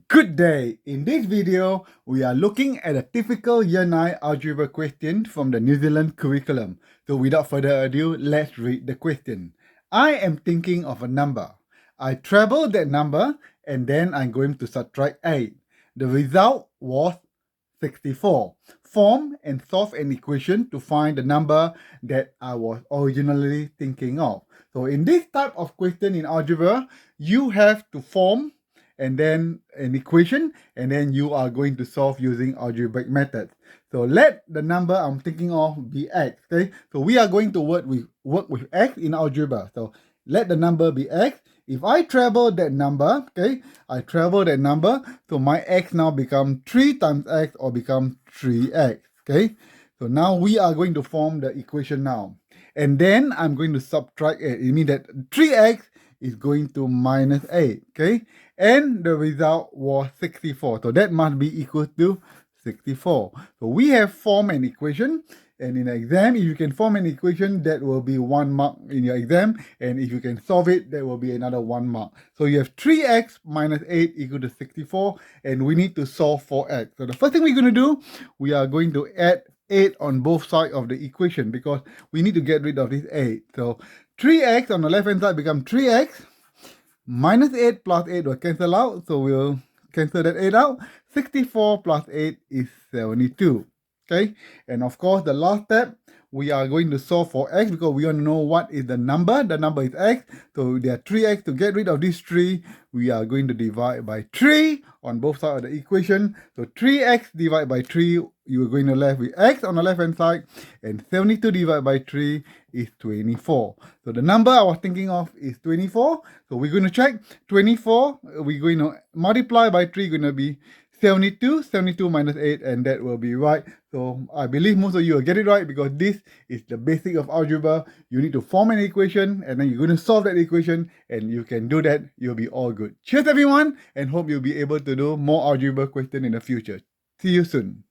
Good day! In this video, we are looking at a typical Year 9 algebra question from the New Zealand curriculum. So without further ado, let's read the question. I am thinking of a number. I treble that number and then I'm going to subtract 8. The result was 64. Form and solve an equation to find the number that I was originally thinking of. So in this type of question in algebra, you have to form and then an equation, and then you are going to solve using algebraic methods. So let the number I'm thinking of be x, okay? So we are going to work with x in algebra. So let the number be x. If I treble that number, okay, I treble that number, so my x now become 3 times x or become 3x, okay? So now we are going to form the equation now. And then I'm going to subtract it. It means that 3x is going to minus 8, okay? And the result was 64. So that must be equal to 64. So we have formed an equation. And in an exam, if you can form an equation, that will be 1 mark in your exam. And if you can solve it, that will be another 1 mark. So you have 3x minus 8 equal to 64. And we need to solve for x. So the first thing we're going to do, we are going to add 8 on both sides of the equation because we need to get rid of this 8. So 3x on the left hand side becomes 3x. Minus 8 plus 8 will cancel out, so we'll cancel that 8 out. 64 plus 8 is 72. Okay, and of course, the last step, we are going to solve for x because we want to know what is the number. The number is x, so there are 3x. To get rid of this 3, we are going to divide by 3 on both sides of the equation. So 3x divided by 3, you are going to left with x on the left hand side, and 72 divided by 3 is 24. So the number I was thinking of is 24. So we're going to check 24. We're going to multiply by 3, going to be 72. 72 minus 8, and that will be right. So I believe most of you will get it right because this is the basic of algebra. You need to form an equation and then you're going to solve that equation, and you can do that. You'll be all good. Cheers everyone, and hope you'll be able to do more algebra questions in the future. See you soon.